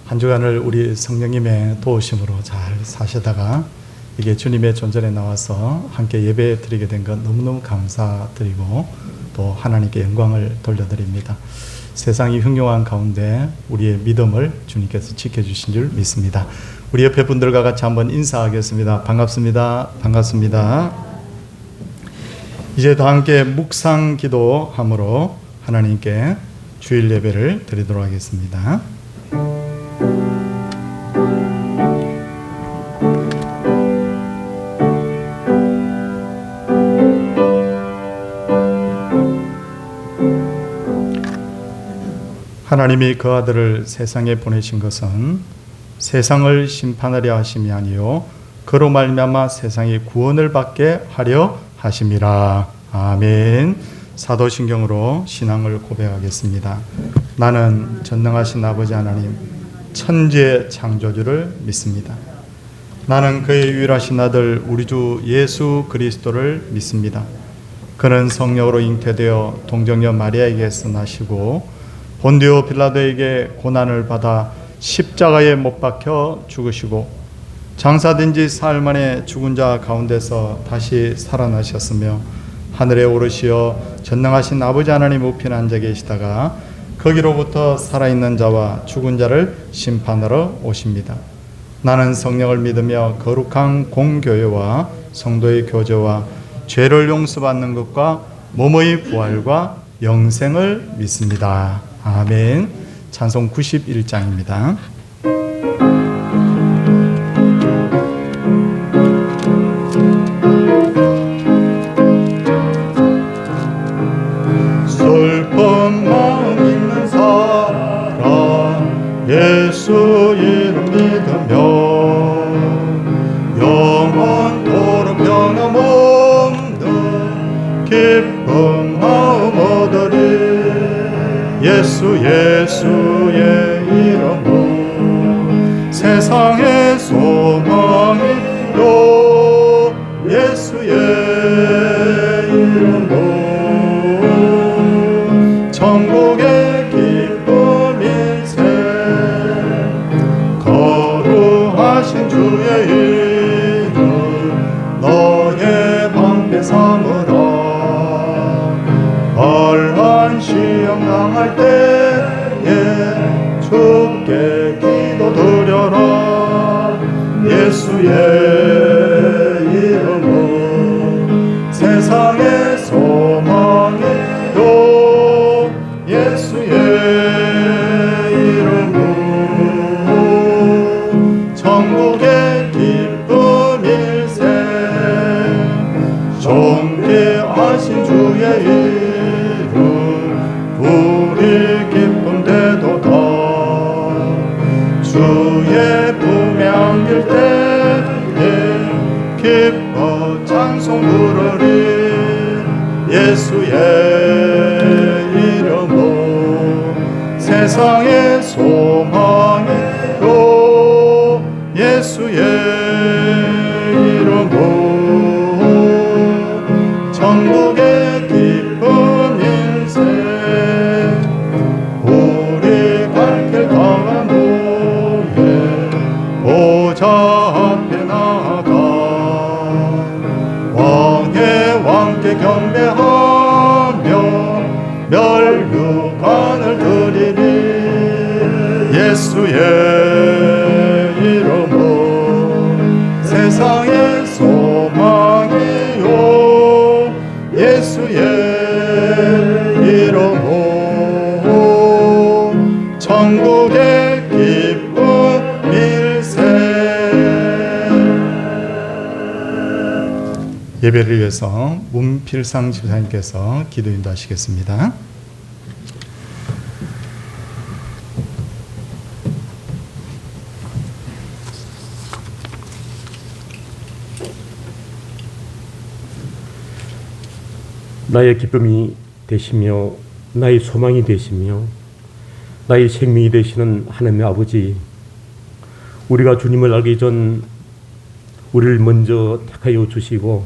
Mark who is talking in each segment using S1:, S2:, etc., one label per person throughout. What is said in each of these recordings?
S1: 한 주간을 우리 성령님의 도우심으로 잘 사시다가 이게 주님의 존전에 나와서 함께 예배 드리게 된 것 너무너무 감사드리고 또 하나님께 영광을 돌려드립니다. 세상이 흉흉한 가운데 우리의 믿음을 주님께서 지켜주신 줄 믿습니다. 우리 옆에 분들과 같이 한번 인사하겠습니다. 반갑습니다. 반갑습니다. 이제 다 함께 묵상 기도함으로 하나님께 주일 예배를 드리도록 하겠습니다. 하나님이 그 아들을 세상에 보내신 것은 세상을 심판하려 하심이 아니요 그로 말미암아 세상이 구원을 받게 하려 하심이라. 아멘. 사도신경으로 신앙을 고백하겠습니다. 나는 전능하신 아버지 하나님 천지의 창조주를 믿습니다. 나는 그의 유일하신 아들 우리 주 예수 그리스도를 믿습니다. 그는 성령으로 잉태되어 동정녀 마리아에게서 나시고 본디오 빌라도에게 고난을 받아 십자가에 못 박혀 죽으시고 장사된 지 사흘 만에 죽은 자 가운데서 다시 살아나셨으며 하늘에 오르시어 전능하신 아버지 하나님 우편에 앉아 계시다가 거기로부터 살아있는 자와 죽은 자를 심판하러 오십니다. 나는 성령을 믿으며 거룩한 공교회와 성도의 교제와 죄를 용서받는 것과 몸의 부활과 영생을 믿습니다. 아멘. 찬송 91장입니다. 슬픈 마음 있는 사람 예수 이름 믿으며 영원토록 변함없는 기쁜 마음 얻으리. 예수의 이름은 세상의 소망이요 예수의 이름은 천국의 기쁨일세. 거룩하신 주의 이름 너의 방패 삼으라. 얼한 시험 당할 때에 주께 기도 드려라. 예수의 이름은 세상의 소망이요 예수의 이름은 천국의 기쁨일세. 존귀하신 주의 이름 우리 기쁨 되도다. 주의 품에 안길 때에 기뻐 찬송 부르리. 예수의 이름은 세상의 소망이요 예수의 이름은 천국의 기쁨일세. 우리 갈 길 강한도에 보좌 앞에 나아가 왕의 왕께 경배하며 멸류관을 드리리. 예수의 이름은 세상의 소망이요 예수의 이름은 천국의 기쁨일세. 예배를 위해서 문필상 집사님께서 기도 인도하시겠습니다.
S2: 나의 기쁨이 되시며 나의 소망이 되시며 나의 생명이 되시는 하나님의 아버지, 우리가 주님을 알기 전 우리를 먼저 택하여 주시고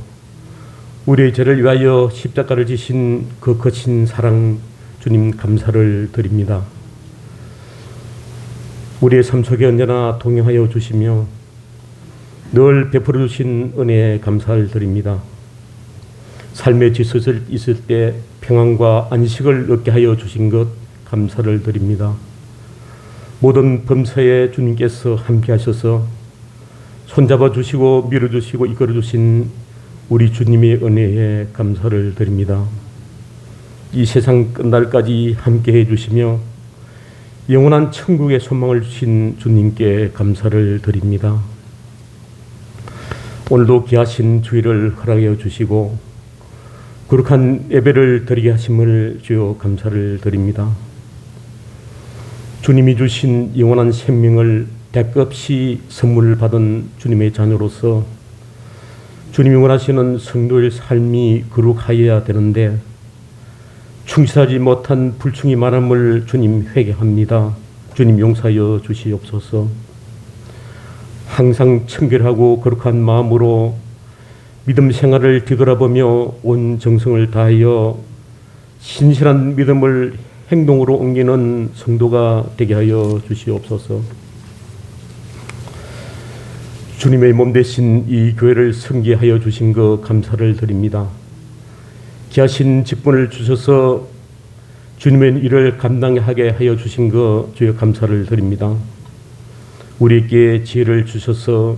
S2: 우리의 죄를 위하여 십자가를 지신 그 거친 사랑 주님 감사를 드립니다. 우리의 삶 속에 언제나 동행하여 주시며 늘 베풀어 주신 은혜에 감사를 드립니다. 삶의 지수를 있을 때 평안과 안식을 얻게 하여 주신 것 감사를 드립니다. 모든 범사에 주님께서 함께 하셔서 손잡아 주시고 밀어 주시고 이끌어 주신 우리 주님의 은혜에 감사를 드립니다. 이 세상 끝날까지 함께 해 주시며 영원한 천국의 소망을 주신 주님께 감사를 드립니다. 오늘도 귀하신 주일을 허락해 주시고 거룩한 예배를 드리게 하심을 주여 감사를 드립니다. 주님이 주신 영원한 생명을 대가 없이 선물을 받은 주님의 자녀로서 주님이 원하시는 성도의 삶이 거룩하여야 되는데 충실하지 못한 불충이 많음을 주님 회개합니다. 주님 용서하여 주시옵소서. 항상 청결하고 거룩한 마음으로 믿음 생활을 뒤돌아보며 온 정성을 다하여 신실한 믿음을 행동으로 옮기는 성도가 되게 하여 주시옵소서. 주님의 몸 되신 이 교회를 성기하여 주신 것 감사를 드립니다. 귀하신 직분을 주셔서 주님의 일을 감당하게 하여 주신 것 주여 감사를 드립니다. 우리에게 지혜를 주셔서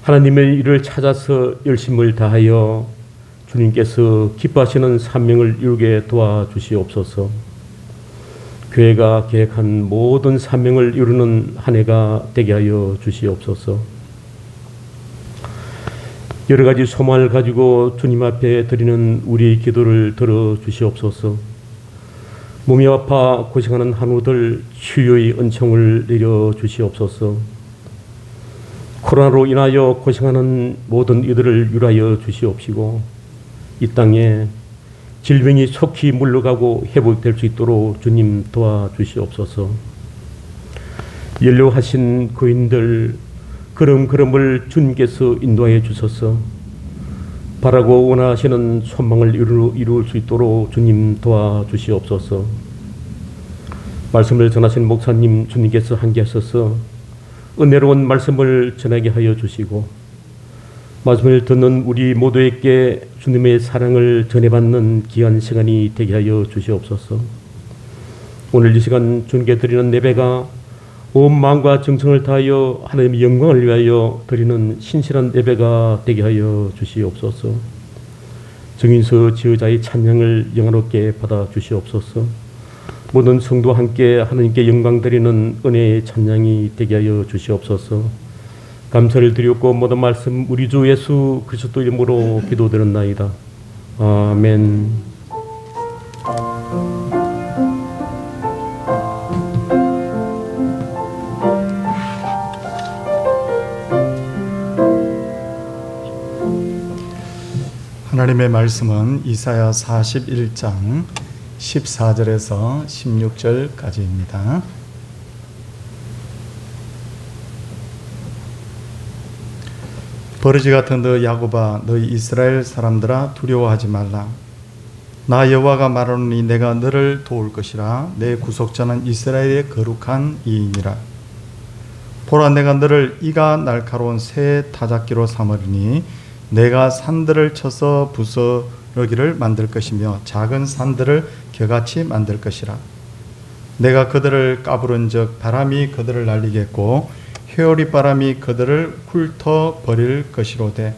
S2: 하나님의 일을 찾아서 열심을 다하여 주님께서 기뻐하시는 사명을 이루게 도와주시옵소서. 교회가 계획한 모든 사명을 이루는 한 해가 되게 하여 주시옵소서. 여러 가지 소망을 가지고 주님 앞에 드리는 우리의 기도를 들어주시옵소서. 몸이 아파 고생하는 한우들 치유의 은총을 내려주시옵소서. 코로나로 인하여 고생하는 모든 이들을 유하여 주시옵시고 이 땅에 질병이 속히 물러가고 회복될 수 있도록 주님 도와주시옵소서. 연료하신 고인들 걸음걸음을 주님께서 인도하여 주셔서 바라고 원하시는 소망을 이룰 수 있도록 주님 도와주시옵소서. 말씀을 전하신 목사님 주님께서 함께하셔서 은혜로운 말씀을 전하게 하여 주시고 말씀을 듣는 우리 모두에게 주님의 사랑을 전해받는 귀한 시간이 되게 하여 주시옵소서. 오늘 이 시간 주님께 드리는 예배가 온 마음과 정성을 다하여 하나님의 영광을 위하여 드리는 신실한 예배가 되게 하여 주시옵소서. 정인서 지휘자의 찬양을 영화롭게 받아 주시옵소서. 모든 성도와 함께 하나님께 영광 드리는 은혜의 찬양이 되게 하여 주시옵소서. 감사를 드렸고 모든 말씀 우리 주 예수 그리스도 이름으로 기도드렸나이다. 아멘.
S1: 하나님의 말씀은 이사야 41장 14절에서 16절까지입니다. 버러지 같은 너 야곱아 너희 이스라엘 사람들아 두려워하지 말라. 나 여호와가 말하노니 내가 너를 도울 것이라. 내 구속자는 이스라엘의 거룩한 이이니라. 보라 내가 너를 이가 날카로운 새 타작기로 삼으리니 내가 산들을 쳐서 부스러기를 만들 것이며 작은 산들을 겨같이 만들 것이라. 내가 그들을 까부른즉 바람이 그들을 날리겠고 회오리 바람이 그들을 훑어 버릴 것이로되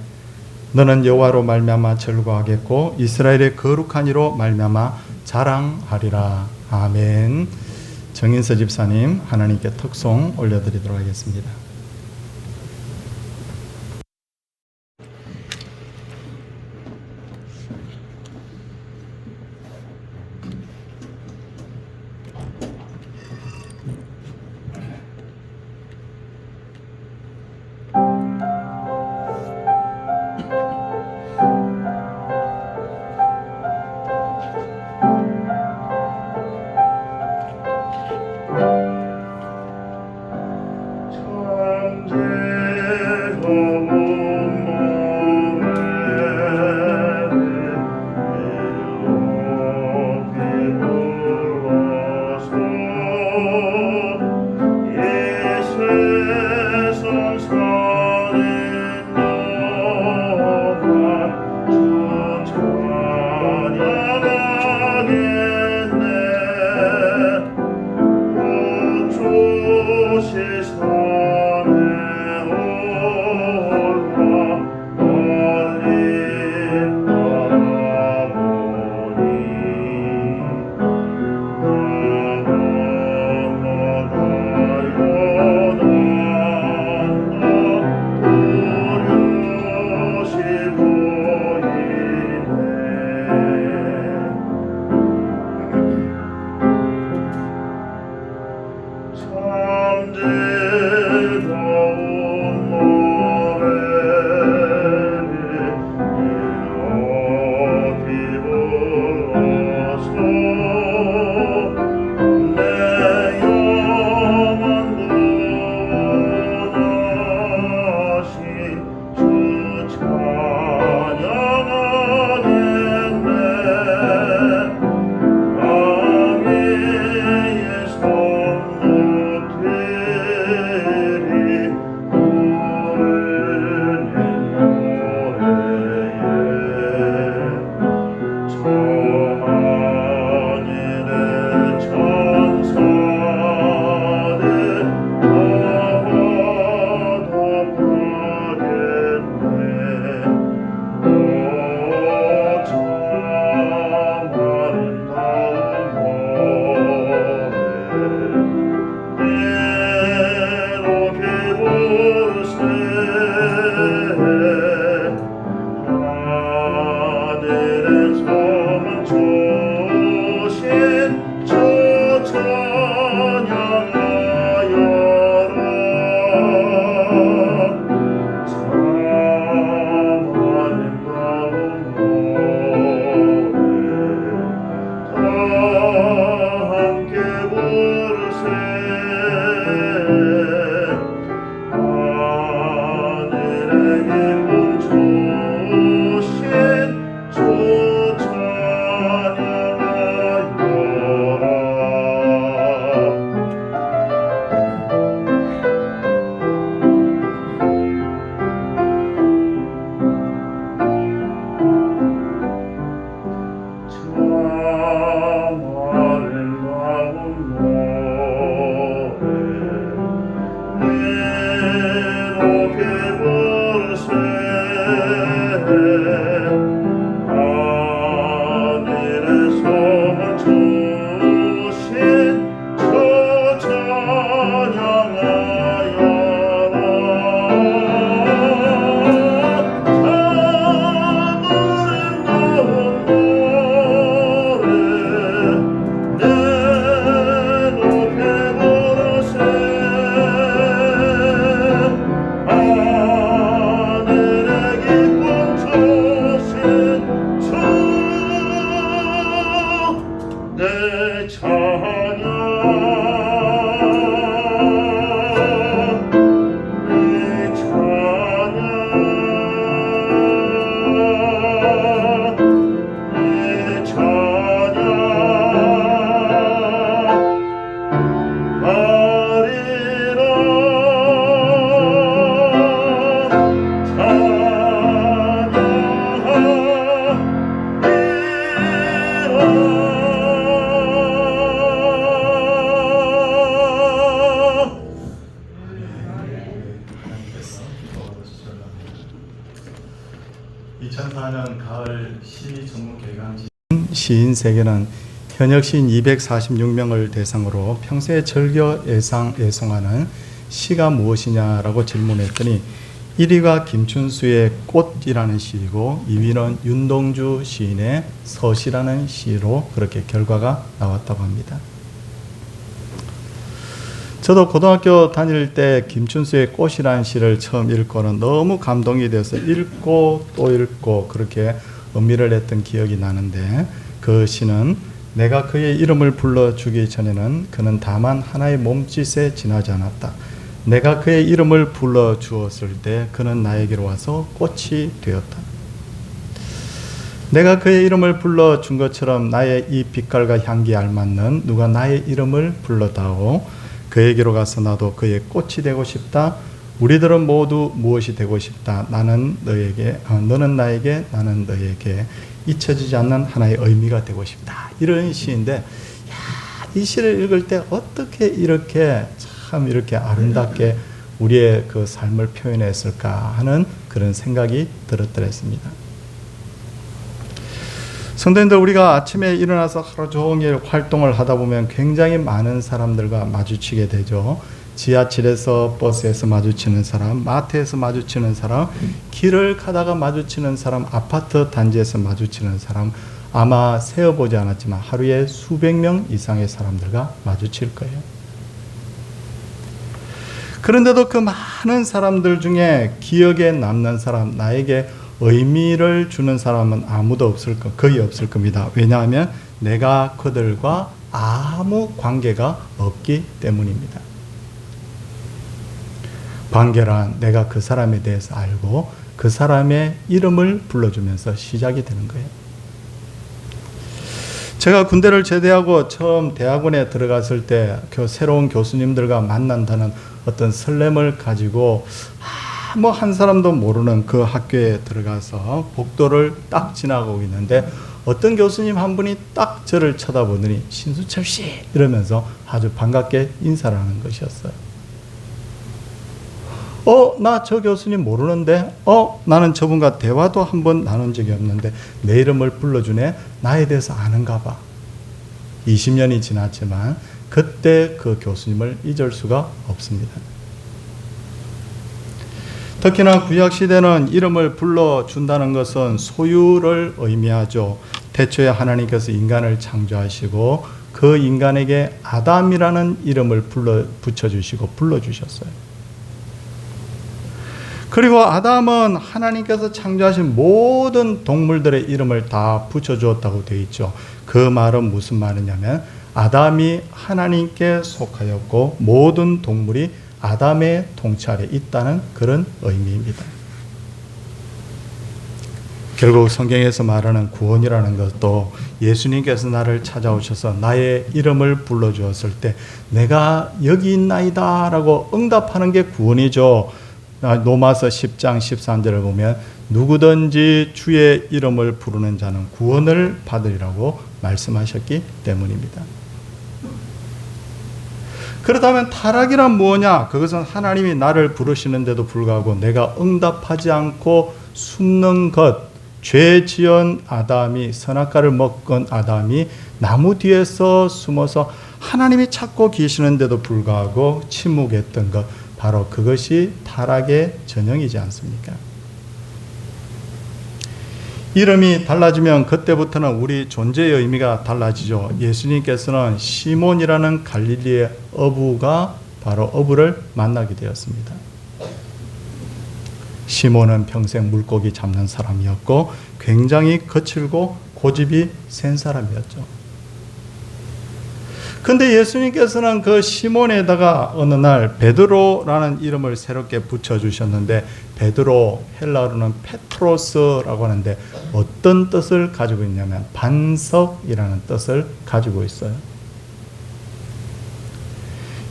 S1: 너는 여호와로 말미암아 즐거워하겠고 이스라엘의 거룩한 이로 말미암아 자랑하리라. 아멘. 정인서 집사님 하나님께 특송 올려드리도록 하겠습니다. 시인 세계는 현역 시인 246명을 대상으로 평소에 즐겨 애송하는 시가 무엇이냐라고 질문했더니 1위가 김춘수의 꽃이라는 시이고 2위는 윤동주 시인의 서시라는 시로 그렇게 결과가 나왔다고 합니다. 저도 고등학교 다닐 때 김춘수의 꽃이라는 시를 처음 읽고는 너무 감동이 되어서 읽고 또 읽고 그렇게 음미를 했던 기억이 나는데, 그 시는 내가 그의 이름을 불러주기 전에는 그는 다만 하나의 몸짓에 지나지 않았다. 내가 그의 이름을 불러주었을 때 그는 나에게로 와서 꽃이 되었다. 내가 그의 이름을 불러준 것처럼 나의 이 빛깔과 향기에 알맞는 누가 나의 이름을 불러다오. 그에게로 가서 나도 그의 꽃이 되고 싶다. 우리들은 모두 무엇이 되고 싶다. 나는 너에게, 너는 나에게, 나는 너에게 잊혀지지 않는 하나의 의미가 되고 싶다. 이런 시인데, 이 시를 읽을 때 어떻게 이렇게 참 이렇게 아름답게 우리의 그 삶을 표현했을까 하는 그런 생각이 들었더랬습니다. 성도님들, 우리가 아침에 일어나서 하루 종일 활동을 하다 보면 굉장히 많은 사람들과 마주치게 되죠. 지하철에서, 버스에서 마주치는 사람, 마트에서 마주치는 사람, 길을 가다가 마주치는 사람, 아파트 단지에서 마주치는 사람, 아마 세어보지 않았지만 하루에 수백 명 이상의 사람들과 마주칠 거예요. 그런데도 그 많은 사람들 중에 기억에 남는 사람, 나에게 의미를 주는 사람은 아무도 없을 거, 거의 없을 겁니다. 왜냐하면 내가 그들과 아무 관계가 없기 때문입니다. 관계란 내가 그 사람에 대해서 알고 그 사람의 이름을 불러주면서 시작이 되는 거예요. 제가 군대를 제대하고 처음 대학원에 들어갔을 때 새로운 교수님들과 만난다는 어떤 설렘을 가지고 뭐 한 사람도 모르는 그 학교에 들어가서 복도를 딱 지나가고 있는데 어떤 교수님 한 분이 딱 저를 쳐다보더니 신수철 씨 이러면서 아주 반갑게 인사를 하는 것이었어요. 나 저 교수님 모르는데, 나는 저분과 대화도 한번 나눈 적이 없는데 내 이름을 불러주네. 나에 대해서 아는가 봐. 20년이 지났지만 그때 그 교수님을 잊을 수가 없습니다. 특히나 구약시대는 이름을 불러준다는 것은 소유를 의미하죠. 태초에 하나님께서 인간을 창조하시고 그 인간에게 아담이라는 이름을 붙여주시고 불러주셨어요. 그리고 아담은 하나님께서 창조하신 모든 동물들의 이름을 다 붙여주었다고 되어 있죠. 그 말은 무슨 말이냐면 아담이 하나님께 속하였고 모든 동물이 아담의 통치 아래 있다는 그런 의미입니다. 결국 성경에서 말하는 구원이라는 것도 예수님께서 나를 찾아오셔서 나의 이름을 불러주었을 때 내가 여기 있나이다 라고 응답하는 게 구원이죠. 로마서 10장 13절을 보면 누구든지 주의 이름을 부르는 자는 구원을 받으리라고 말씀하셨기 때문입니다. 그렇다면 타락이란 뭐냐? 그것은 하나님이 나를 부르시는데도 불구하고 내가 응답하지 않고 숨는 것, 죄 지은 아담이, 선악과를 먹은 아담이 나무 뒤에서 숨어서 하나님이 찾고 계시는데도 불구하고 침묵했던 것, 바로 그것이 타락의 전형이지 않습니까? 이름이 달라지면 그때부터는 우리 존재의 의미가 달라지죠. 예수님께서는 시몬이라는 갈릴리의 어부가 바로 어부를 만나게 되었습니다. 시몬은 평생 물고기 잡는 사람이었고 굉장히 거칠고 고집이 센 사람이었죠. 근데 예수님께서는 그 시몬에다가 어느 날 베드로라는 이름을 새롭게 붙여주셨는데 베드로, 헬라어로는 페트로스라고 하는데 어떤 뜻을 가지고 있냐면 반석이라는 뜻을 가지고 있어요.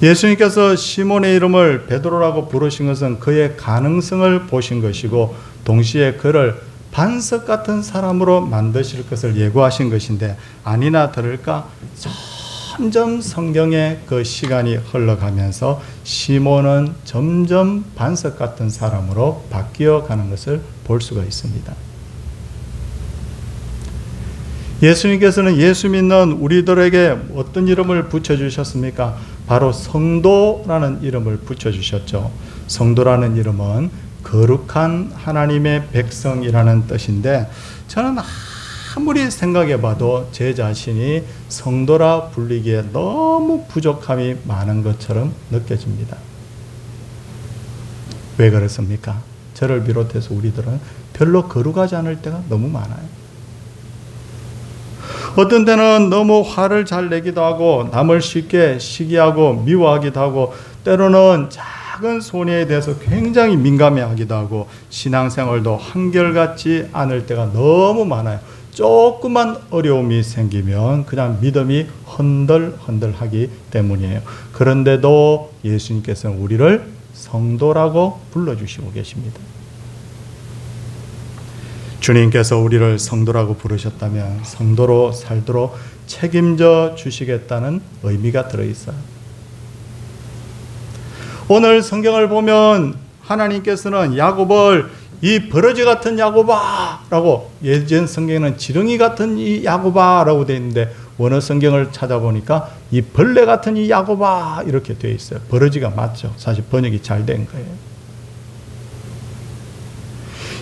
S1: 예수님께서 시몬의 이름을 베드로라고 부르신 것은 그의 가능성을 보신 것이고 동시에 그를 반석 같은 사람으로 만드실 것을 예고하신 것인데 아니나 다를까 점점 성경의 그 시간이 흘러가면서 시몬은 점점 반석 같은 사람으로 바뀌어 가는 것을 볼 수가 있습니다. 예수님께서는 예수 믿는 우리들에게 어떤 이름을 붙여주셨습니까? 바로 성도라는 이름을 붙여주셨죠. 성도라는 이름은 거룩한 하나님의 백성이라는 뜻인데 저는 아무리 생각해봐도 제 자신이 성도라 불리기에 너무 부족함이 많은 것처럼 느껴집니다. 왜 그렇습니까? 저를 비롯해서 우리들은 별로 거룩하지 않을 때가 너무 많아요. 어떤 때는 너무 화를 잘 내기도 하고 남을 쉽게 시기하고 미워하기도 하고 때로는 작은 손해에 대해서 굉장히 민감해하기도 하고 신앙생활도 한결같지 않을 때가 너무 많아요. 조그만 어려움이 생기면 그냥 믿음이 흔들흔들하기 때문이에요. 그런데도 예수님께서는 우리를 성도라고 불러주시고 계십니다. 주님께서 우리를 성도라고 부르셨다면 성도로 살도록 책임져 주시겠다는 의미가 들어있어요. 오늘 성경을 보면 하나님께서는 야곱을 이 버러지 같은 야곱아 라고, 예전 성경에는 지렁이 같은 이 야곱아 라고 되어 있는데 원어 성경을 찾아보니까 이 벌레 같은 이 야곱아 이렇게 되어 있어요. 버러지가 맞죠. 사실 번역이 잘 된 거예요.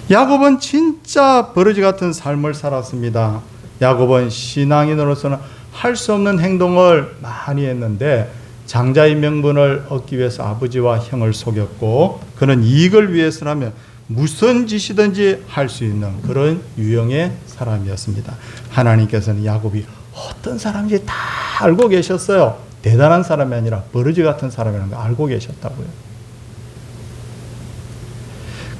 S1: 야곱은 진짜 버러지 같은 삶을 살았습니다. 야곱은 신앙인으로서는 할 수 없는 행동을 많이 했는데 장자의 명분을 얻기 위해서 아버지와 형을 속였고, 그는 이익을 위해서라면 무슨 짓이든지 할 수 있는 그런 유형의 사람이었습니다. 하나님께서는 야곱이 어떤 사람인지 다 알고 계셨어요. 대단한 사람이 아니라 버러지 같은 사람이라는 걸 알고 계셨다고요.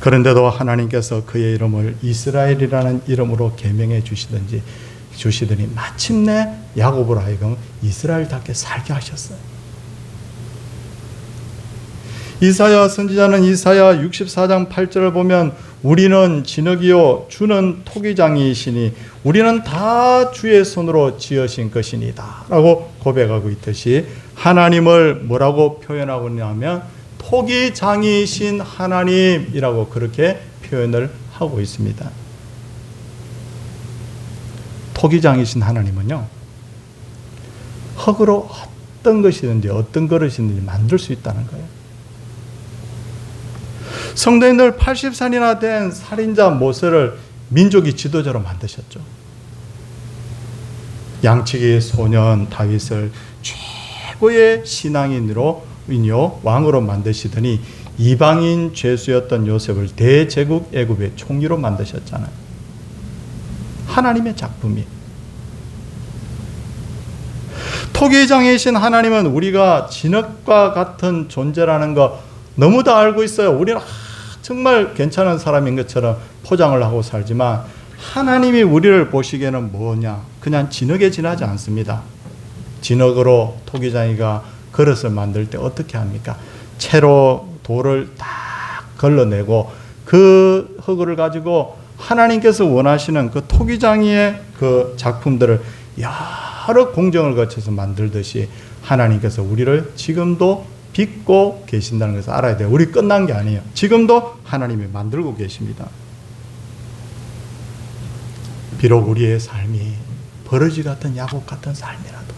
S1: 그런데도 하나님께서 그의 이름을 이스라엘이라는 이름으로 계명해 주시더니 마침내 야곱으로 하여금 이스라엘답게 살게 하셨어요. 이사야 선지자는 이사야 64장 8절을 보면 우리는 진흙이요 주는 토기장이시니 우리는 다 주의 손으로 지으신 것이니다 라고 고백하고 있듯이, 하나님을 뭐라고 표현하고 있냐면 토기장이신 하나님이라고 그렇게 표현을 하고 있습니다. 토기장이신 하나님은요, 흙으로 어떤 것이든지 어떤 그릇이든지 만들 수 있다는 거예요. 성도님들 80살이나 된 살인자 모세를 민족의 지도자로 만드셨죠. 양치기의 소년 다윗을 최고의 신앙인으로 왕으로 만드시더니 이방인 죄수였던 요셉을 대제국 애굽의 총리로 만드셨잖아요. 하나님의 작품이. 토기장이신 하나님은 우리가 진흙과 같은 존재라는 거 너무 다 알고 있어요. 우리는 정말 괜찮은 사람인 것처럼 포장을 하고 살지만 하나님이 우리를 보시기에는 뭐냐? 그냥 진흙에 지나지 않습니다. 진흙으로 토기장이가 그릇을 만들 때 어떻게 합니까? 채로 돌을 딱 걸러내고 그 흙을 가지고 하나님께서 원하시는 그 토기장이의 그 작품들을 여러 공정을 거쳐서 만들듯이 하나님께서 우리를 지금도 빚고 계신다는 것을 알아야 돼요. 우리 끝난 게 아니에요. 지금도 하나님이 만들고 계십니다. 비록 우리의 삶이 버러지 같은 야곱 같은 삶이라도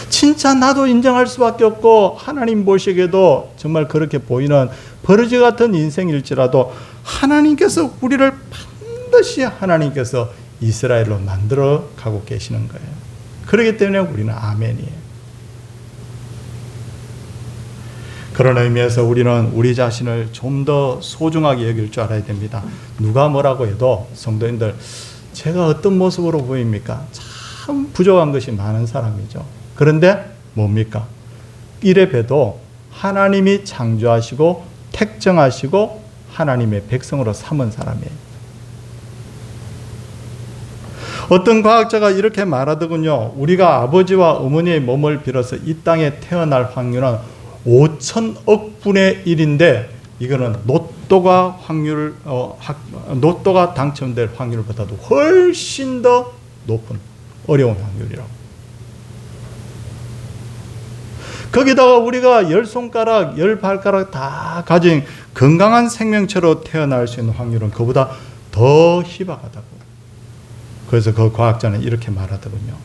S1: 진짜 나도 인정할 수밖에 없고 하나님 보시기에도 정말 그렇게 보이는 버러지 같은 인생일지라도 하나님께서 우리를 반드시 하나님께서 이스라엘로 만들어 가고 계시는 거예요. 그렇기 때문에 우리는 아멘이에요. 그런 의미에서 우리는 우리 자신을 좀 더 소중하게 여길 줄 알아야 됩니다. 누가 뭐라고 해도 성도님들, 제가 어떤 모습으로 보입니까? 참 부족한 것이 많은 사람이죠. 그런데 뭡니까? 이래 봬도 하나님이 창조하시고 택정하시고 하나님의 백성으로 삼은 사람이에요. 어떤 과학자가 이렇게 말하더군요. 우리가 아버지와 어머니의 몸을 빌어서 이 땅에 태어날 확률은 5천억 분의 1인데 이거는 로또가 당첨될 확률보다도 훨씬 더 높은 어려운 확률이라고. 거기다가 우리가 10손가락, 10발가락 다 가진 건강한 생명체로 태어날 수 있는 확률은 그보다 더 희박하다고. 그래서 그 과학자는 이렇게 말하더군요.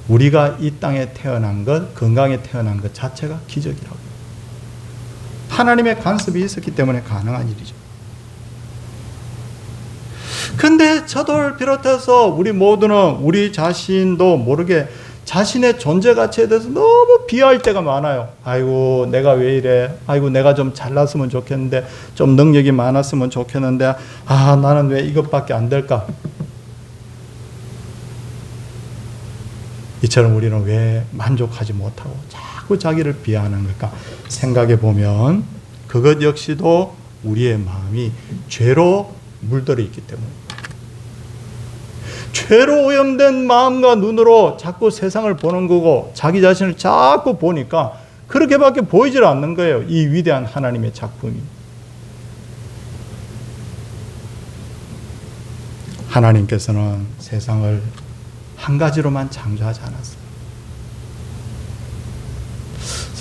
S1: 우리가 이 땅에 태어난 것, 건강에 태어난 것 자체가 기적이라고. 하나님의 간섭이 있었기 때문에 가능한 일이죠. 근데 저를 비롯해서 우리 모두는 우리 자신도 모르게 자신의 존재 가치에 대해서 너무 비하할 때가 많아요. 아이고 내가 왜 이래, 아이고 내가 좀 잘났으면 좋겠는데, 좀 능력이 많았으면 좋겠는데, 아 나는 왜 이것밖에 안 될까. 이처럼 우리는 왜 만족하지 못하고 자꾸 자기를 비하하는 걸까 생각해 보면 그것 역시도 우리의 마음이 죄로 물들어 있기 때문에, 죄로 오염된 마음과 눈으로 자꾸 세상을 보는 거고 자기 자신을 자꾸 보니까 그렇게밖에 보이질 않는 거예요. 이 위대한 하나님의 작품이. 하나님께서는 세상을 한 가지로만 창조하지 않았어요.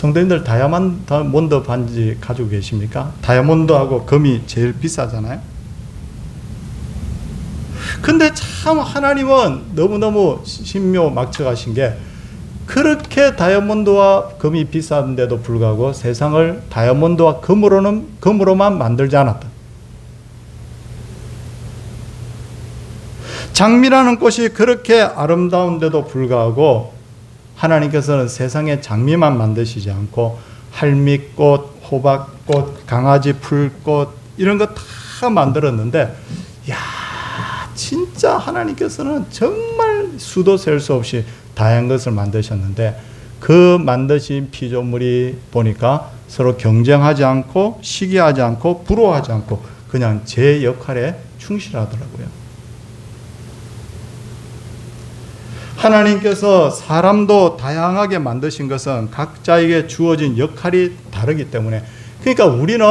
S1: 성도님들 다이아몬드 반지 가지고 계십니까? 다이아몬드하고 금이 제일 비싸잖아요. 근데 참 하나님은 너무너무 신묘막측하신 게 그렇게 다이아몬드와 금이 비싼데도 불구하고 세상을 다이아몬드와 금으로만 만들지 않았다. 장미라는 꽃이 그렇게 아름다운데도 불구하고 하나님께서는 세상에 장미만 만드시지 않고 할미꽃, 호박꽃, 강아지 풀꽃 이런 거 다 만들었는데 야 진짜 하나님께서는 정말 수도 셀 수 없이 다양한 것을 만드셨는데 그 만드신 피조물이 보니까 서로 경쟁하지 않고 시기하지 않고 부러워하지 않고 그냥 제 역할에 충실하더라고요. 하나님께서 사람도 다양하게 만드신 것은 각자에게 주어진 역할이 다르기 때문에 그러니까 우리는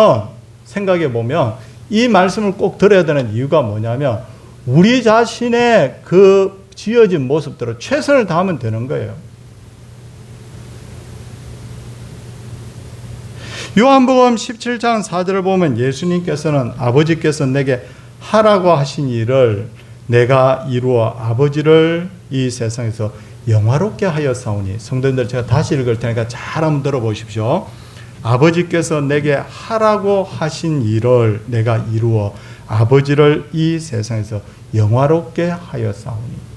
S1: 생각해 보면 이 말씀을 꼭 들어야 되는 이유가 뭐냐면 우리 자신의 그 지어진 모습대로 최선을 다하면 되는 거예요. 요한복음 17장 4절을 보면 예수님께서는 아버지께서 내게 하라고 하신 일을 내가 이루어 아버지를 이 세상에서 영화롭게 하였사오니. 성도님들 제가 다시 읽을 테니까 잘 한번 들어보십시오. 아버지께서 내게 하라고 하신 일을 내가 이루어 아버지를 이 세상에서 영화롭게 하였사오니.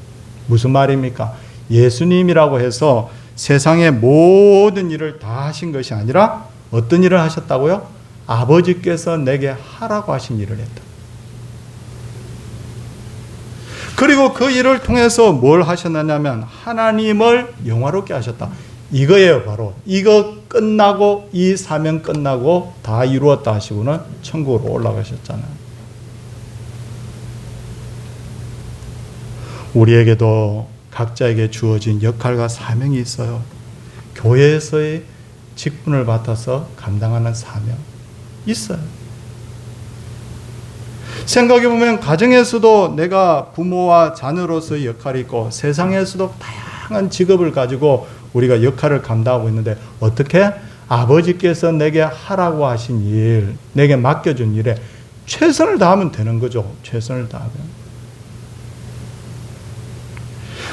S1: 무슨 말입니까? 예수님이라고 해서 세상의 모든 일을 다 하신 것이 아니라 어떤 일을 하셨다고요? 아버지께서 내게 하라고 하신 일을 했다. 그리고 그 일을 통해서 뭘 하셨느냐면 하나님을 영화롭게 하셨다. 이거예요. 바로 이거 끝나고 이 사명 끝나고 다 이루었다 하시고는 천국으로 올라가셨잖아요. 우리에게도 각자에게 주어진 역할과 사명이 있어요. 교회에서의 직분을 맡아서 감당하는 사명 있어요. 생각해보면 가정에서도 내가 부모와 자녀로서의 역할이 있고 세상에서도 다양한 직업을 가지고 우리가 역할을 감당하고 있는데 어떻게? 아버지께서 내게 하라고 하신 일, 내게 맡겨준 일에 최선을 다하면 되는 거죠. 최선을 다하면.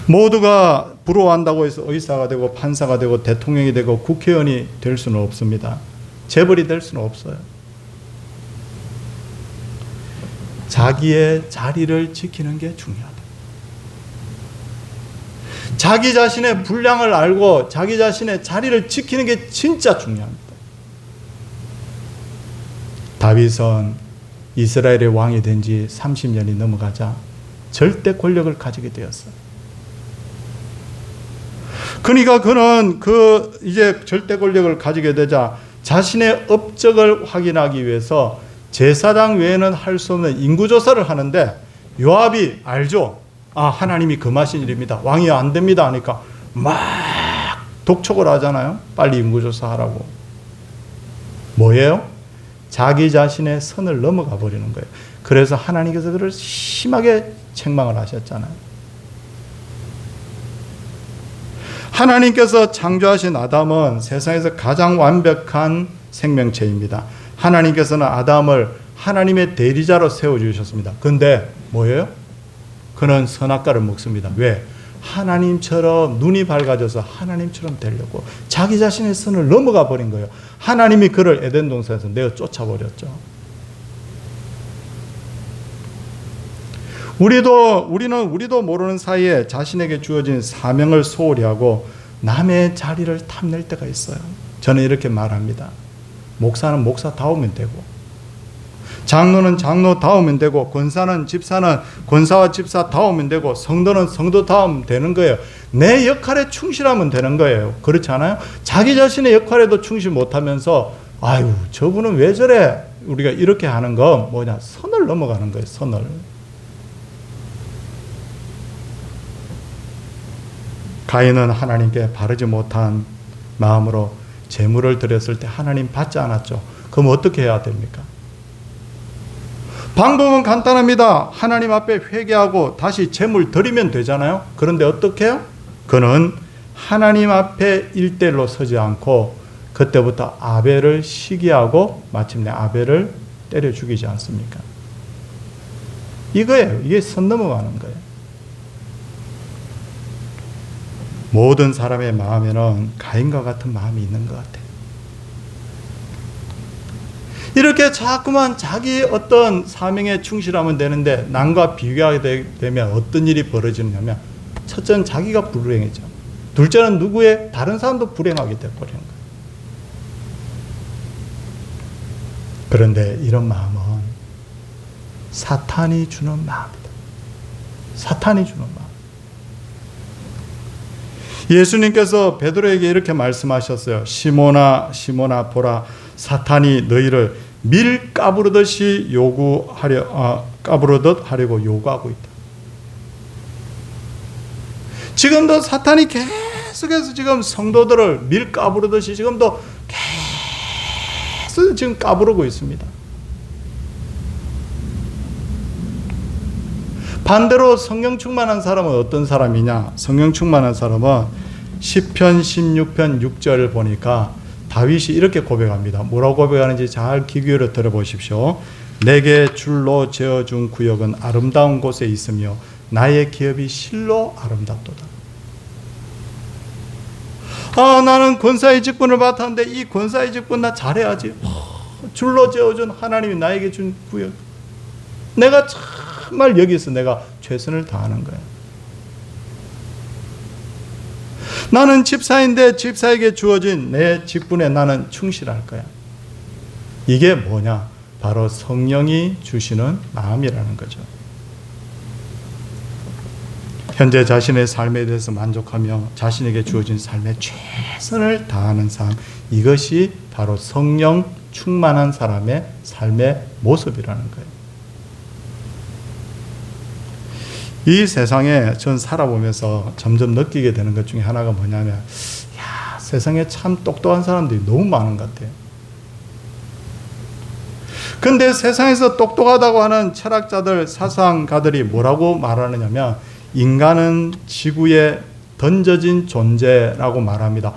S1: 모두가 부러워한다고 해서 의사가 되고 판사가 되고 대통령이 되고 국회의원이 될 수는 없습니다. 재벌이 될 수는 없어요. 자기의 자리를 지키는 게 중요하다. 자기 자신의 분량을 알고 자기 자신의 자리를 지키는 게 진짜 중요합니다. 다윗은 이스라엘의 왕이 된 지 30년이 넘어가자 절대 권력을 가지게 되었어요. 그러니까 그는 이제 절대 권력을 가지게 되자 자신의 업적을 확인하기 위해서 제사장 외에는 할 수 없는 인구조사를 하는데 요압이 알죠? 아, 하나님이 금하신 일입니다. 왕이 안 됩니다 하니까 막 독촉을 하잖아요. 빨리 인구조사하라고. 뭐예요? 자기 자신의 선을 넘어가 버리는 거예요. 그래서 하나님께서 그를 심하게 책망을 하셨잖아요. 하나님께서 창조하신 아담은 세상에서 가장 완벽한 생명체입니다. 하나님께서는 아담을 하나님의 대리자로 세워주셨습니다. 그런데 뭐예요? 그는 선악과를 먹습니다. 왜? 하나님처럼 눈이 밝아져서 하나님처럼 되려고 자기 자신의 선을 넘어가 버린 거예요. 하나님이 그를 에덴 동산에서 내어 쫓아버렸죠. 우리도 모르는 사이에 자신에게 주어진 사명을 소홀히 하고 남의 자리를 탐낼 때가 있어요. 저는 이렇게 말합니다. 목사는 목사다우면 되고 장로는 장로다우면 되고 권사는 집사는 권사와 집사다우면 되고 성도는 성도다우면 되는 거예요. 내 역할에 충실하면 되는 거예요. 그렇지 않아요? 자기 자신의 역할에도 충실 못하면서 아유 저분은 왜 저래? 우리가 이렇게 하는 건 뭐냐? 선을 넘어가는 거예요. 선을. 가인은 하나님께 바르지 못한 마음으로 제물을 드렸을 때 하나님 받지 않았죠. 그럼 어떻게 해야 됩니까? 방법은 간단합니다. 하나님 앞에 회개하고 다시 제물 드리면 되잖아요. 그런데 어떻게 해요? 그는 하나님 앞에 1대1로 서지 않고 그때부터 아벨을 시기하고 마침내 아벨을 때려 죽이지 않습니까? 이거예요. 이게 선 넘어가는 거예요. 모든 사람의 마음에는 가인과 같은 마음이 있는 것 같아요. 이렇게 자꾸만 자기 어떤 사명에 충실하면 되는데 남과 비교하게 되면 어떤 일이 벌어지느냐면, 첫째는 자기가 불행해져. 둘째는 누구의 다른 사람도 불행하게 돼버리는 거예요. 그런데 이런 마음은 사탄이 주는 마음이다. 사탄이 주는 마음. 예수님께서 베드로에게 이렇게 말씀하셨어요. 시몬아 시몬아 보라, 사탄이 너희를 밀 까부르듯이 까부르듯 하려고 요구하고 있다. 지금도 사탄이 계속해서 지금 성도들을 밀 까부르듯이 지금도 계속 지금 까부르고 있습니다. 반대로 성령 충만한 사람은 어떤 사람이냐? 성령 충만한 사람은 시편 16편 6절을 보니까 다윗이 이렇게 고백합니다. 뭐라고 고백하는지 잘 귀 기울여 들어보십시오. 내게 줄로 재어준 구역은 아름다운 곳에 있으며 나의 기업이 실로 아름답도다. 나는 권사의 직분을 맡았는데 이 권사의 직분 나 잘해야지. 줄로 재어준 하나님이 나에게 준 구역, 내가 정말 여기서 내가 최선을 다하는 거야. 나는 집사인데 집사에게 주어진 내 직분에 나는 충실할 거야. 이게 뭐냐? 바로 성령이 주시는 마음이라는 거죠. 현재 자신의 삶에 대해서 만족하며 자신에게 주어진 삶에 최선을 다하는 삶, 이것이 바로 성령 충만한 사람의 삶의 모습이라는 거예요. 이 세상에 전 살아보면서 점점 느끼게 되는 것 중에 하나가 뭐냐면, 세상에 참 똑똑한 사람들이 너무 많은 것 같아요. 근데 세상에서 똑똑하다고 하는 철학자들, 사상가들이 뭐라고 말하느냐면, 인간은 지구에 던져진 존재라고 말합니다.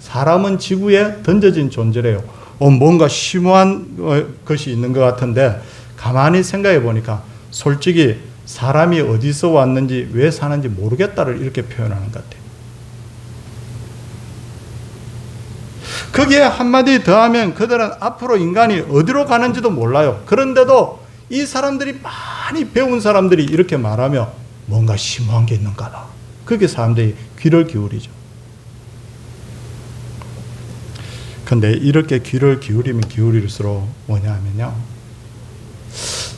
S1: 사람은 지구에 던져진 존재래요. 뭔가 심오한 것이 있는 것 같은데, 가만히 생각해 보니까 솔직히 사람이 어디서 왔는지 왜 사는지 모르겠다를 이렇게 표현하는 것 같아요. 거기에 한마디 더하면 그들은 앞으로 인간이 어디로 가는지도 몰라요. 그런데도 이 사람들이, 많이 배운 사람들이 이렇게 말하며 뭔가 심오한 게 있는가 봐. 그게 사람들이 귀를 기울이죠. 근데 이렇게 귀를 기울이면 기울일수록 뭐냐면요,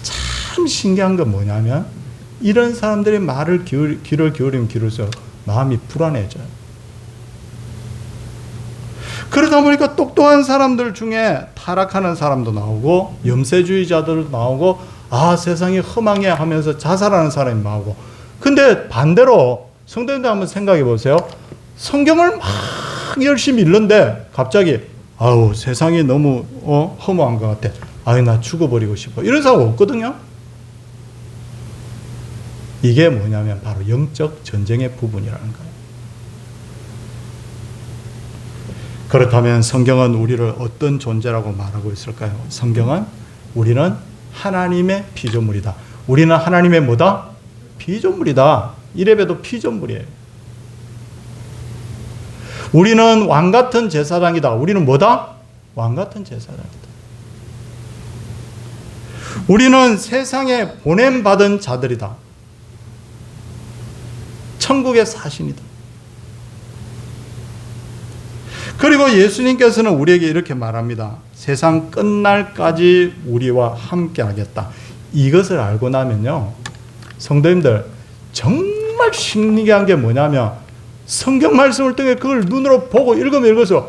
S1: 참 신기한 건 뭐냐면, 이런 사람들의 말을 귀를 기울이면 기울일수록 마음이 불안해져요. 그러다 보니까 똑똑한 사람들 중에 타락하는 사람도 나오고, 염세주의자들도 나오고, 세상이 험하게 하면서 자살하는 사람이 나오고. 근데 반대로 성도님들 한번 생각해 보세요. 성경을 막 열심히 읽는데 갑자기 세상이 너무 허무한 것 같아. 나 죽어버리고 싶어. 이런 사람 없거든요. 이게 뭐냐면 바로 영적 전쟁의 부분이라는 거예요. 그렇다면 성경은 우리를 어떤 존재라고 말하고 있을까요? 성경은 우리는 하나님의 피조물이다. 우리는 하나님의 뭐다? 피조물이다. 이래봬도 피조물이에요. 우리는 왕같은 제사장이다. 우리는 뭐다? 왕같은 제사장이다. 우리는 세상에 보냄받은 자들이다. 천국의 사신이다. 그리고 예수님께서는 우리에게 이렇게 말합니다. 세상 끝날까지 우리와 함께 하겠다. 이것을 알고 나면요, 성도님들, 정말 신기한 게 뭐냐면, 성경 말씀을 통해 그걸 눈으로 보고 읽어서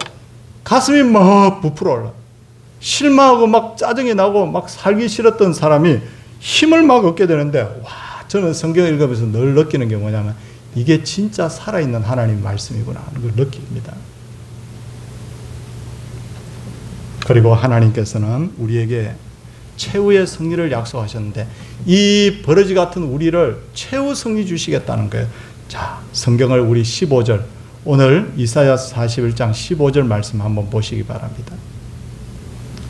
S1: 가슴이 막 부풀어 올라. 실망하고 막 짜증이 나고 막 살기 싫었던 사람이 힘을 막 얻게 되는데, 저는 성경을 읽으면서 늘 느끼는 게 뭐냐면, 이게 진짜 살아있는 하나님 말씀이구나 하는 걸 느낍니다. 그리고 하나님께서는 우리에게 최후의 승리를 약속하셨는데, 이 버러지 같은 우리를 최후 승리 주시겠다는 거예요. 자, 성경을 우리 15절 오늘 이사야서 41장 15절 말씀 한번 보시기 바랍니다.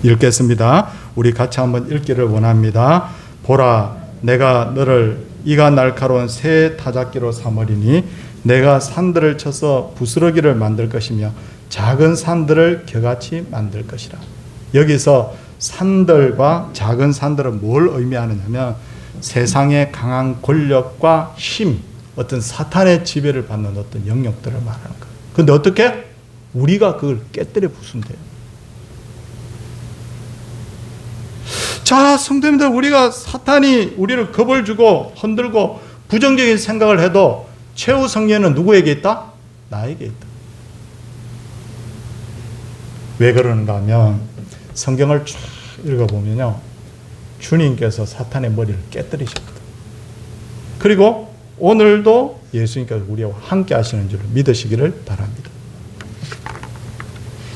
S1: 읽겠습니다. 우리 같이 한번 읽기를 원합니다. 보라, 내가 너를 이가 날카로운 새 타작기로 삼으리니 내가 산들을 쳐서 부스러기를 만들 것이며 작은 산들을 겨같이 만들 것이라. 여기서 산들과 작은 산들은 뭘 의미하느냐면 세상의 강한 권력과 힘, 어떤 사탄의 지배를 받는 어떤 영역들을 말하는 거예요. 근데 어떻게? 우리가 그걸 깨뜨려 부수면 돼요. 자, 성도님들, 우리가 사탄이 우리를 겁을 주고 흔들고 부정적인 생각을 해도 최후 승리는 누구에게 있다? 나에게 있다. 왜 그러는가 하면 성경을 쭉 읽어보면요, 주님께서 사탄의 머리를 깨뜨리셨거든. 그리고 오늘도 예수님께서 우리와 함께 하시는 줄 믿으시기를 바랍니다.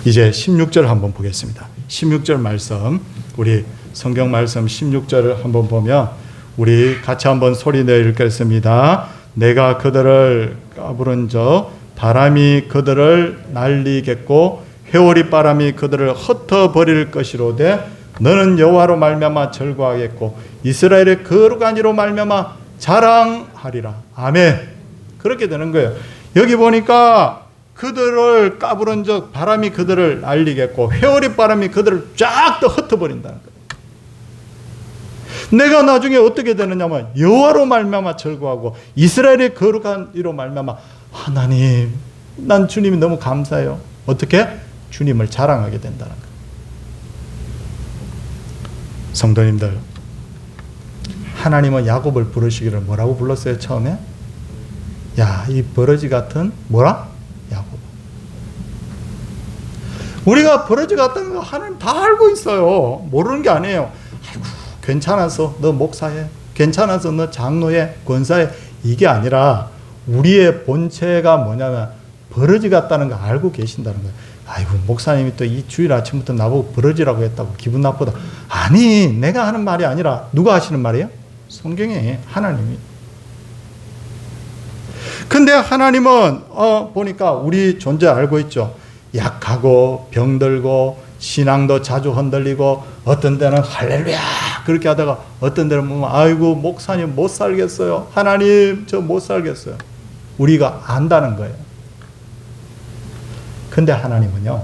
S1: 이제 16절 한번 보겠습니다. 16절 말씀, 우리 성경 말씀 16절을 한번 보면 우리 같이 한번 소리내어 읽겠습니다. 내가 그들을 까부른 적 바람이 그들을 날리겠고 회오리 바람이 그들을 흩어버릴 것이로되 너는 여호와로 말미암아 절거하겠고 이스라엘의 거룩한 이로 말미암아 자랑하리라. 아멘. 그렇게 되는 거예요. 여기 보니까 그들을 까부른 적 바람이 그들을 날리겠고 회오리 바람이 그들을 쫙 더 흩어버린다는 거예요. 내가 나중에 어떻게 되느냐면 여호와로 말미암아 절거하고 이스라엘의 거룩한 이로 말미암아 하나님, 난 주님이 너무 감사해요. 어떻게? 주님을 자랑하게 된다는 거예요. 성도님들, 하나님은 야곱을 부르시기를 뭐라고 불렀어요? 처음에? 야, 이 버러지 같은 뭐라? 야곱. 우리가 버러지 같은 거 하나님 다 알고 있어요. 모르는 게 아니에요. 아이고, 괜찮아서 너 목사해, 괜찮아서 너 장로해, 권사해, 이게 아니라 우리의 본체가 뭐냐면 버러지 같다는 거 알고 계신다는 거예요. 아이고, 목사님이 또 이 주일 아침부터 나보고 버러지라고 했다고 기분 나쁘다. 아니, 내가 하는 말이 아니라 누가 하시는 말이에요? 성경에 하나님이. 근데 하나님은 보니까 우리 존재 알고 있죠. 약하고 병들고 신앙도 자주 흔들리고 어떤 때는 할렐루야 그렇게 하다가 어떤 때는 보면 아이고 목사님 못 살겠어요. 하나님 저 못 살겠어요. 우리가 안다는 거예요. 근데 하나님은요,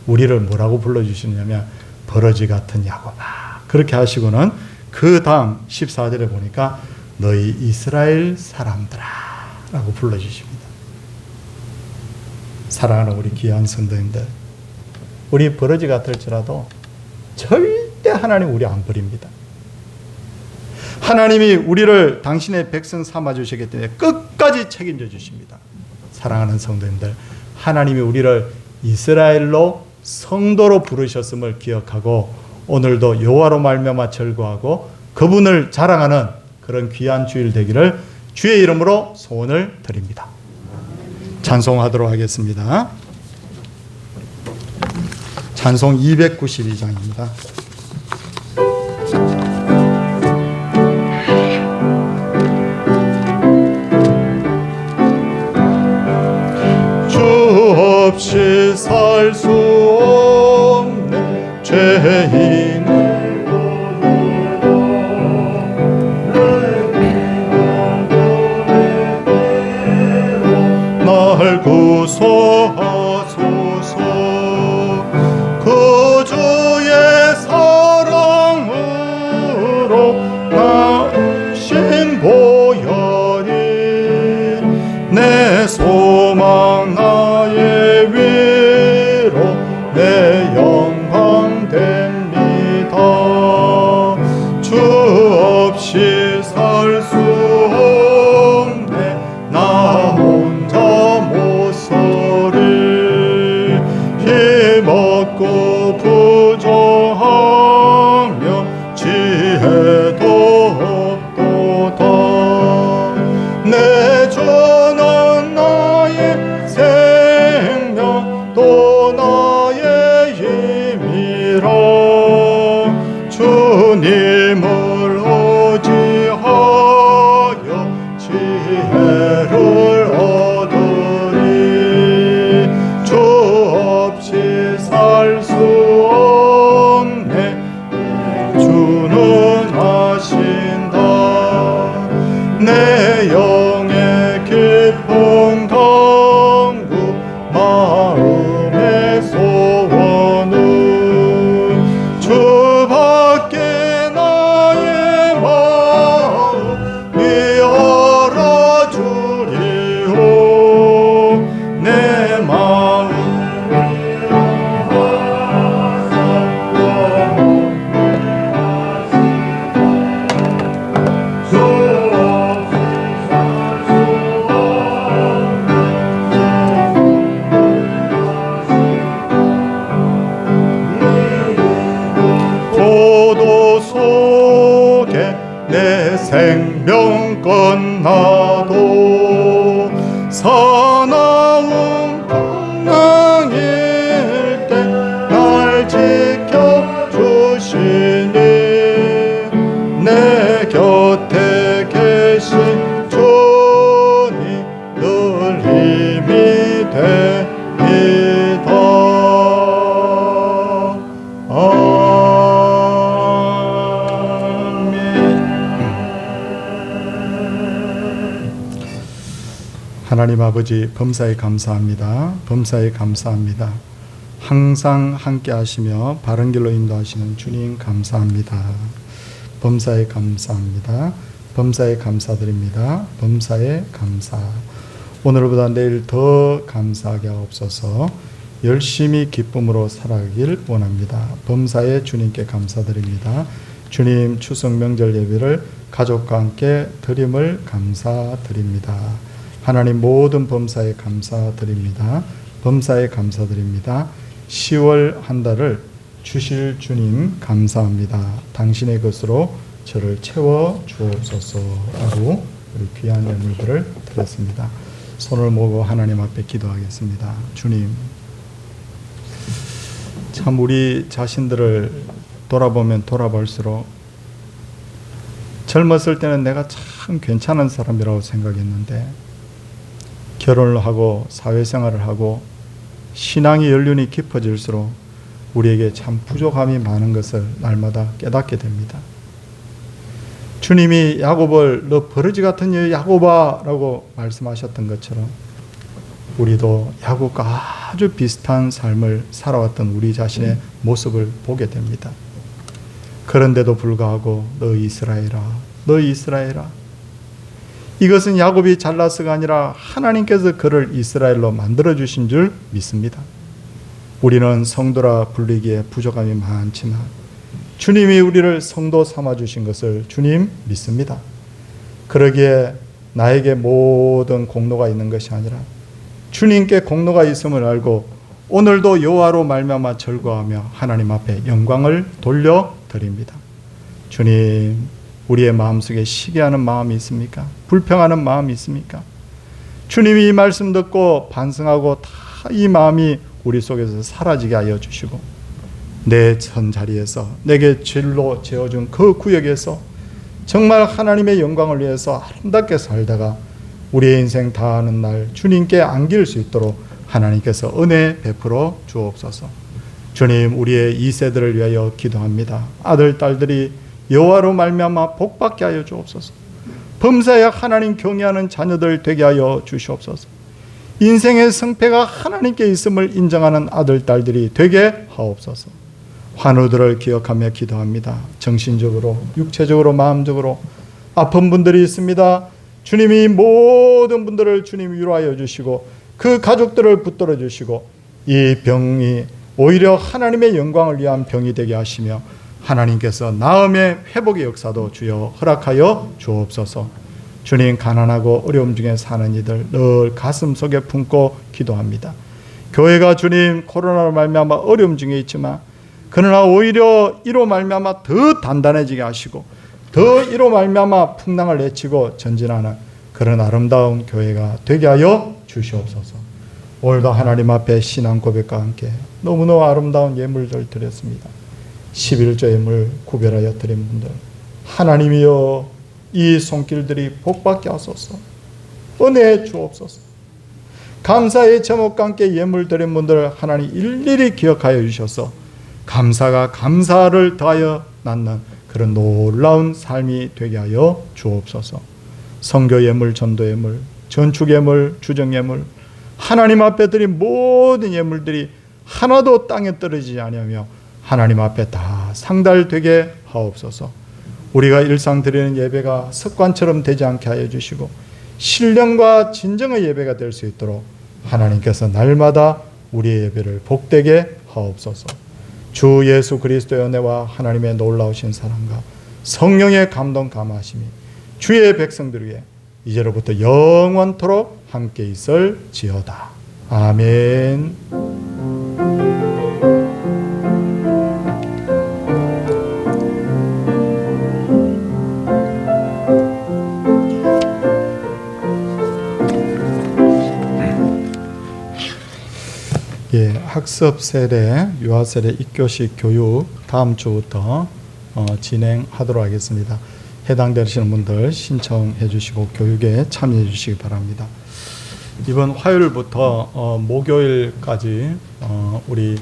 S1: 우리를 뭐라고 불러주시냐면 버러지 같은 야곱아 그렇게 하시고는 그 다음 14절에 보니까 너희 이스라엘 사람들아 라고 불러주십니다. 사랑하는 우리 귀한 성도님들, 우리 버러지 같을지라도 절대 하나님 우리 안 버립니다. 하나님이 우리를 당신의 백성 삼아주시기 때문에 끝까지 책임져 주십니다. 사랑하는 성도님들, 하나님이 우리를 이스라엘로 성도로 부르셨음을 기억하고 오늘도 여호와로 말미암아 절거하고 그분을 자랑하는 그런 귀한 주일 되기를 주의 이름으로 소원을 드립니다. 찬송하도록 하겠습니다. 찬송 292장입니다. 주 없이 살 수 없네 죄인 날 구속하소서. 그 주의 사랑으로 나신 보혈이 내 소망 나의 위로 내 영광 됩니다. 주 없이 살 수 없네 나 혼자 못 살리. 힘없고 부족하며 지혜도 없도다. 내 주는 나의 생명 또 나의 힘이라. 주님을 의지하여 지혜를 얻으리. 하나님 아버지 범사에 감사합니다. 범사에 감사합니다. 항상 함께 하시며 바른 길로 인도하시는 주님 감사합니다. 범사에 감사합니다. 범사에 감사드립니다. 범사에 감사. 오늘보다 내일 더 감사하게 하옵소서. 열심히 기쁨으로 살아가길 원합니다. 범사에 주님께 감사드립니다. 주님 추석 명절 예배를 가족과 함께 드림을 감사드립니다. 하나님 모든 범사에 감사드립니다. 범사에 감사드립니다. 10월 한 달을 주실 주님 감사합니다. 당신의 것으로 저를 채워 주옵소서 하고 우리 귀한 예물들을 드렸습니다. 손을 모으고 하나님 앞에 기도하겠습니다. 주님, 참 우리 자신들을 돌아보면 돌아볼수록 젊었을 때는 내가 참 괜찮은 사람이라고 생각했는데 결혼을 하고 사회생활을 하고 신앙의 연륜이 깊어질수록 우리에게 참 부족함이 많은 것을 날마다 깨닫게 됩니다. 주님이 야곱을 너 버러지 같은 여 야곱아라고 말씀하셨던 것처럼 우리도 야곱과 아주 비슷한 삶을 살아왔던 우리 자신의 모습을 보게 됩니다. 그런데도 불구하고 너 이스라엘아, 너 이스라엘아, 이것은 야곱이 잘나서가 아니라 하나님께서 그를 이스라엘로 만들어주신 줄 믿습니다. 우리는 성도라 불리기에 부족함이 많지만 주님이 우리를 성도 삼아주신 것을 주님 믿습니다. 그러기에 나에게 모든 공로가 있는 것이 아니라 주님께 공로가 있음을 알고 오늘도 여호와로 말미암아 절거하며 하나님 앞에 영광을 돌려드립니다. 주님, 우리의 마음속에 시기하는 마음이 있습니까? 불평하는 마음이 있습니까? 주님이 이 말씀 듣고 반성하고 다 이 마음이 우리 속에서 사라지게 하여 주시고 내 선자리에서 내게 죄로 지어준 그 구역에서 정말 하나님의 영광을 위해서 아름답게 살다가 우리의 인생 다하는 날 주님께 안길 수 있도록 하나님께서 은혜 베풀어 주옵소서. 주님, 우리의 2세들을 위하여 기도합니다. 아들, 딸들이 여호와로 말미암아 복받게 하여 주옵소서. 범사에 하나님 경외하는 자녀들 되게 하여 주시옵소서. 인생의 성패가 하나님께 있음을 인정하는 아들, 딸들이 되게 하옵소서. 환우들을 기억하며 기도합니다. 정신적으로, 육체적으로, 마음적으로 아픈 분들이 있습니다. 주님이 모든 분들을 주님 위로하여 주시고 그 가족들을 붙들어 주시고 이 병이 오히려 하나님의 영광을 위한 병이 되게 하시며 하나님께서 나음의 회복의 역사도 주여 허락하여 주옵소서. 주님, 가난하고 어려움 중에 사는 이들 늘 가슴 속에 품고 기도합니다. 교회가 주님 코로나로 말미암아 어려움 중에 있지만 그러나 오히려 이로 말미암아 더 단단해지게 하시고 더 이로 말미암아 풍랑을 내치고 전진하는 그런 아름다운 교회가 되게 하여 주시옵소서. 오늘도 하나님 앞에 신앙 고백과 함께 너무너무 아름다운 예물들 드렸습니다. 11조 예물 구별하여 드린 분들 하나님이여 이 손길들이 복받게 하소서. 은혜해 주옵소서. 감사의 제목과 함께 예물 드린 분들 하나님 일일이 기억하여 주셔서 감사가 감사를 더하여 낳는 그런 놀라운 삶이 되게 하여 주옵소서. 선교 예물, 전도 예물, 전축 예물, 주정 예물, 하나님 앞에 드린 모든 예물들이 하나도 땅에 떨어지지 아니하며 하나님 앞에 다 상달되게 하옵소서. 우리가 일상 드리는 예배가 습관처럼 되지 않게 하여 주시고 신령과 진정의 예배가 될 수 있도록 하나님께서 날마다 우리의 예배를 복되게 하옵소서. 주 예수 그리스도의 은혜와 하나님의 놀라우신 사랑과 성령의 감동 감화심이 주의 백성들 위해 이제로부터 영원토록 함께 있을지어다. 아멘. 학습 세례, 유아 세례 1교시 교육 다음 주부터 진행하도록 하겠습니다. 해당되시는 분들 신청해 주시고 교육에 참여해 주시기 바랍니다. 이번 화요일부터 목요일까지 우리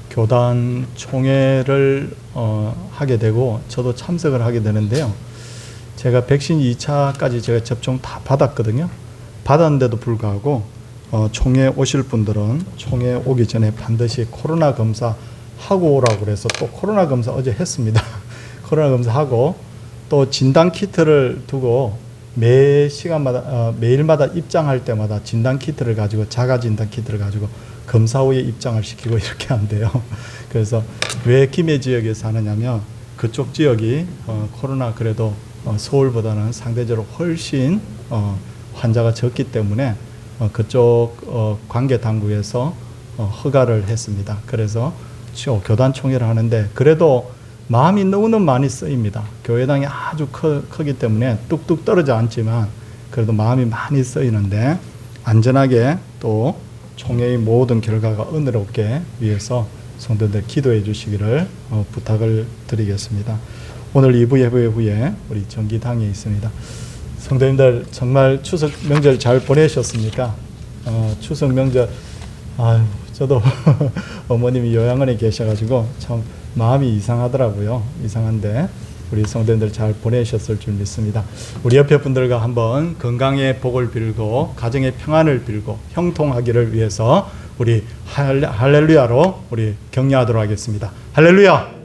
S1: 교단 총회를 하게 되고 저도 참석을 하게 되는데요. 제가 백신 2차까지 제가 접종 다 받았거든요. 받았는데도 불구하고 총회 오실 분들은 총회 오기 전에 반드시 코로나 검사 하고 오라고 그래서 또 코로나 검사 어제 했습니다. 코로나 검사하고 또 진단 키트를 두고 매 시간마다 매일마다 입장할 때마다 진단 키트를 가지고 자가 진단 키트를 가지고 검사 후에 입장을 시키고 이렇게 한대요. 그래서 왜 김해 지역에서 하느냐면 그쪽 지역이 코로나 그래도 서울보다는 상대적으로 훨씬 환자가 적기 때문에 그쪽 관계 당국에서 허가를 했습니다. 그래서 교단 총회를 하는데 그래도 마음이 너무너무 많이 쓰입니다. 교회당이 아주 크기 때문에 뚝뚝 떨어져 않지만 그래도 마음이 많이 쓰이는데 안전하게 또 총회의 모든 결과가 은혜롭게 위해서 성도들 기도해 주시기를 부탁을 드리겠습니다. 오늘 2부 예배 후에 우리 정기당이 있습니다. 성도님들 정말 추석 명절 잘 보내셨습니까? 추석 명절 저도 어머님이 요양원에 계셔가지고 참 마음이 이상하더라고요. 이상한데 우리 성도님들 잘 보내셨을 줄 믿습니다. 우리 옆에 분들과 한번 건강의 복을 빌고 가정의 평안을 빌고 형통하기를 위해서 우리 할렐루야로 우리 격려하도록 하겠습니다. 할렐루야.